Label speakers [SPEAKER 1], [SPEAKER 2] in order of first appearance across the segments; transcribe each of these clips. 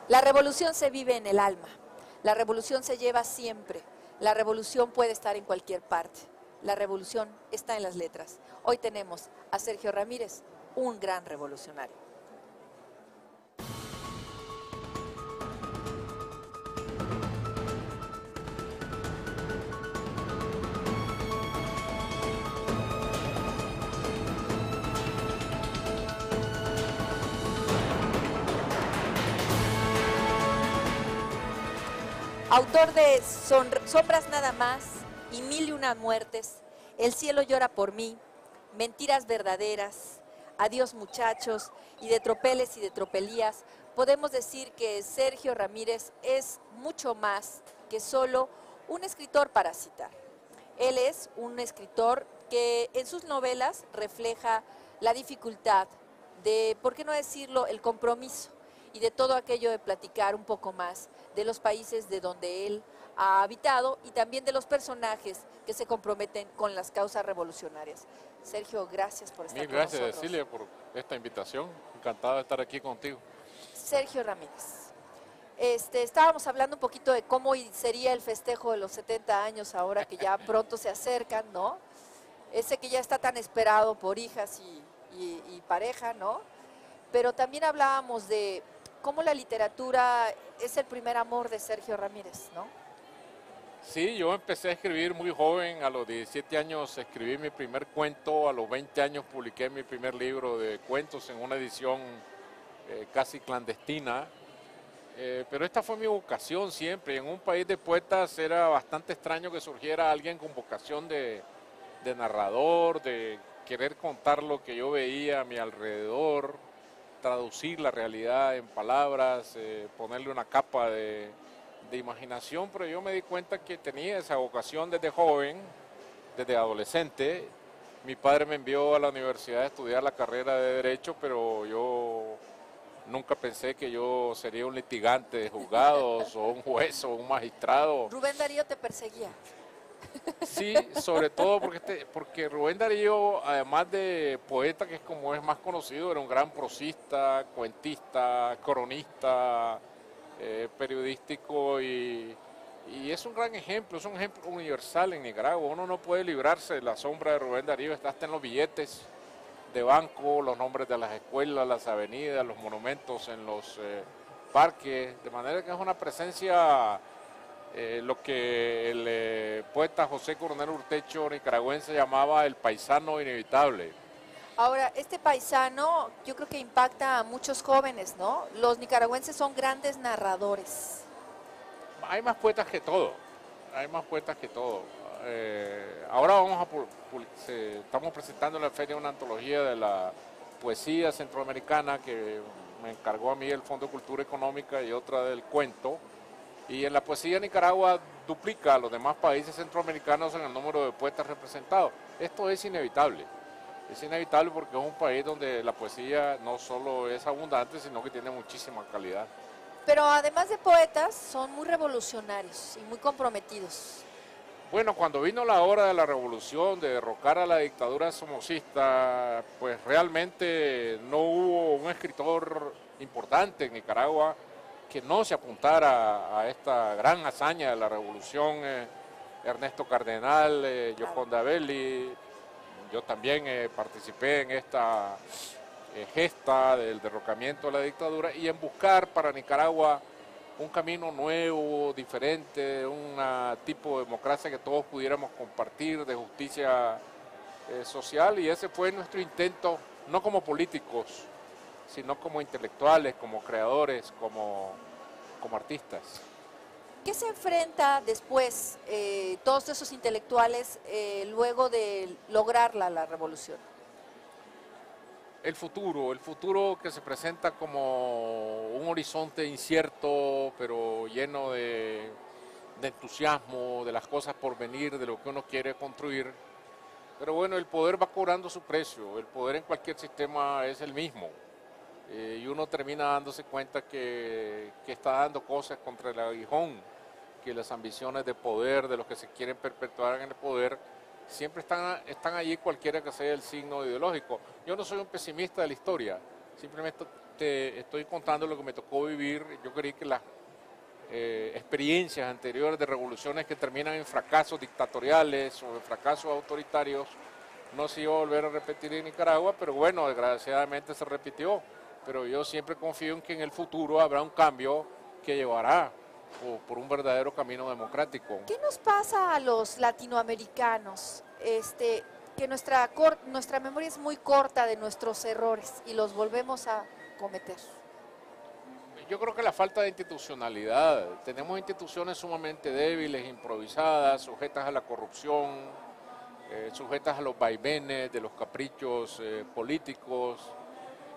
[SPEAKER 1] La revolución se vive en el alma, la revolución se lleva siempre, la revolución puede estar en cualquier parte, la revolución está en las letras. Hoy tenemos a Sergio Ramírez, un gran revolucionario. Autor de Sombras nada más y Mil y una muertes, El cielo llora por mí, Mentiras verdaderas, Adiós muchachos y de tropeles y de tropelías, podemos decir que Sergio Ramírez es mucho más que solo un escritor para citar. Él es un escritor que en sus novelas refleja la dificultad de, ¿por qué no decirlo?, el compromiso y de todo aquello de platicar un poco más de los países de donde él ha habitado y también de los personajes que se comprometen con las causas revolucionarias. Sergio, gracias por estar con nosotros.
[SPEAKER 2] Mil gracias, Cecilia, por esta invitación. Encantado de estar aquí contigo.
[SPEAKER 1] Sergio Ramírez, estábamos hablando un poquito de cómo sería el festejo de los 70 años ahora que ya pronto se acercan, ¿no? Ese que ya está tan esperado por hijas y pareja, ¿no? Pero también hablábamos de cómo la literatura es el primer amor de Sergio Ramírez, ¿no?
[SPEAKER 2] Sí, yo empecé a escribir muy joven, a los 17 años escribí mi primer cuento, a los 20 años publiqué mi primer libro de cuentos en una edición casi clandestina, pero esta fue mi vocación siempre. En un país de poetas era bastante extraño que surgiera alguien con vocación de narrador, de querer contar lo que yo veía a mi alrededor, traducir la realidad en palabras, ponerle una capa de imaginación, pero yo me di cuenta que tenía esa vocación desde joven, desde adolescente. Mi padre me envió a la universidad a estudiar la carrera de Derecho, pero yo nunca pensé que yo sería un litigante de juzgados o un juez o un magistrado.
[SPEAKER 1] Rubén Darío te perseguía.
[SPEAKER 2] Sí, sobre todo porque Rubén Darío, además de poeta, que es como es más conocido, era un gran prosista, cuentista, cronista, periodístico y es un gran ejemplo, es un ejemplo universal en Nicaragua. Uno no puede librarse de la sombra de Rubén Darío, está hasta en los billetes de banco, los nombres de las escuelas, las avenidas, los monumentos en los parques, de manera que es una presencia, lo que el poeta José Coronel Urtecho nicaragüense llamaba el paisano inevitable.
[SPEAKER 1] Ahora, este paisano yo creo que impacta a muchos jóvenes, ¿no? Los nicaragüenses son grandes narradores.
[SPEAKER 2] Hay más poetas que todo, hay más poetas que todo. Ahora estamos presentando en la feria una antología de la poesía centroamericana que me encargó a mí el Fondo de Cultura Económica y otra del cuento. Y en la poesía Nicaragua duplica a los demás países centroamericanos en el número de poetas representados. Esto es inevitable. Es inevitable porque es un país donde la poesía no solo es abundante, sino que tiene muchísima calidad.
[SPEAKER 1] Pero además de poetas, son muy revolucionarios y muy comprometidos.
[SPEAKER 2] Bueno, cuando vino la hora de la revolución, de derrocar a la dictadura somocista, pues realmente no hubo un escritor importante en Nicaragua que no se apuntara a esta gran hazaña de la revolución. Ernesto Cardenal, Gioconda Belli, yo también participé en esta gesta del derrocamiento de la dictadura y en buscar para Nicaragua un camino nuevo, diferente, un tipo de democracia que todos pudiéramos compartir, de justicia social, y ese fue nuestro intento, no como políticos, sino como intelectuales, como creadores, como artistas.
[SPEAKER 1] ¿Qué se enfrenta después todos esos intelectuales luego de lograr la revolución?
[SPEAKER 2] El futuro que se presenta como un horizonte incierto, pero lleno de entusiasmo, de las cosas por venir, de lo que uno quiere construir. Pero bueno, el poder va cobrando su precio, el poder en cualquier sistema es el mismo. Y uno termina dándose cuenta que está dando cosas contra el aguijón, que las ambiciones de poder, de los que se quieren perpetuar en el poder, siempre están allí cualquiera que sea el signo ideológico. Yo no soy un pesimista de la historia, simplemente estoy contando lo que me tocó vivir. Yo creí que las experiencias anteriores de revoluciones que terminan en fracasos dictatoriales o en fracasos autoritarios no se iba a volver a repetir en Nicaragua, pero bueno, desgraciadamente se repitió. Pero yo siempre confío en que en el futuro habrá un cambio que llevará por un verdadero camino democrático.
[SPEAKER 1] ¿Qué nos pasa a los latinoamericanos? Que nuestra memoria es muy corta de nuestros errores y los volvemos a cometer.
[SPEAKER 2] Yo creo que la falta de institucionalidad. Tenemos instituciones sumamente débiles, improvisadas, sujetas a la corrupción, sujetas a los vaivenes de los caprichos políticos.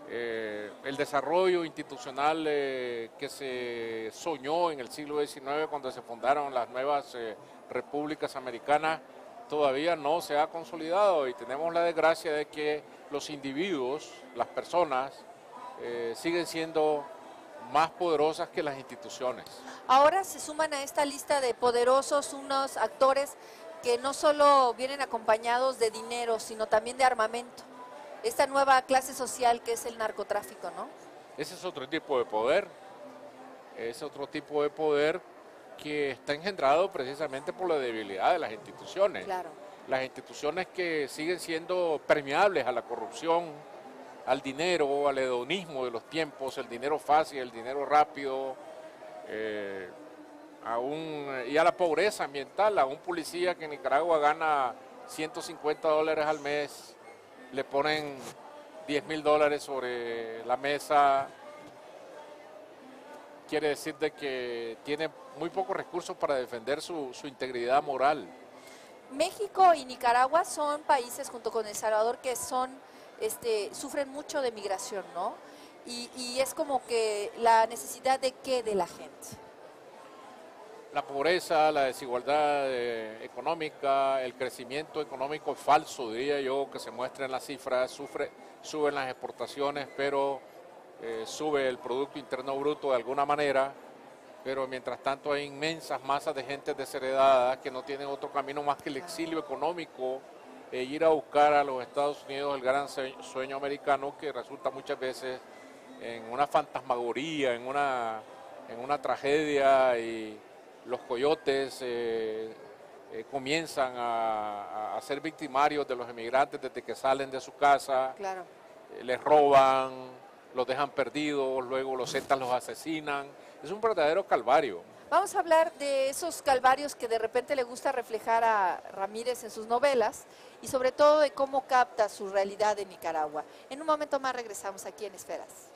[SPEAKER 2] El desarrollo institucional que se soñó en el siglo XIX cuando se fundaron las nuevas repúblicas americanas todavía no se ha consolidado y tenemos la desgracia de que los individuos, las personas, siguen siendo más poderosas que las instituciones.
[SPEAKER 1] Ahora se suman a esta lista de poderosos unos actores que no solo vienen acompañados de dinero, sino también de armamento. Esta nueva clase social que es el narcotráfico, ¿no?
[SPEAKER 2] Ese es otro tipo de poder, es otro tipo de poder que está engendrado precisamente por la debilidad de las instituciones.
[SPEAKER 1] Claro.
[SPEAKER 2] Las instituciones que siguen siendo permeables a la corrupción, al dinero, al hedonismo de los tiempos, el dinero fácil, el dinero rápido, y a la pobreza ambiental. A un policía que en Nicaragua gana $150 al mes, le ponen $10.000 sobre la mesa. Quiere decir de que tiene muy pocos recursos para defender su integridad moral.
[SPEAKER 1] México y Nicaragua son países, junto con El Salvador, que sufren mucho de migración, ¿no? Y es como que la necesidad de qué de la gente.
[SPEAKER 2] La pobreza, la desigualdad económica, el crecimiento económico falso, diría yo, que se muestra en las cifras, suben las exportaciones, pero sube el Producto Interno Bruto de alguna manera, pero mientras tanto hay inmensas masas de gente desheredada que no tienen otro camino más que el exilio económico e ir a buscar a los Estados Unidos el gran sueño americano, que resulta muchas veces en una fantasmagoría, en una tragedia, y los coyotes comienzan a ser victimarios de los emigrantes desde que salen de su casa.
[SPEAKER 1] Claro.
[SPEAKER 2] Les roban, los dejan perdidos, luego los Zetas los asesinan. Es un verdadero calvario.
[SPEAKER 1] Vamos a hablar de esos calvarios que de repente le gusta reflejar a Ramírez en sus novelas y sobre todo de cómo capta su realidad en Nicaragua. En un momento más regresamos aquí en Esferas.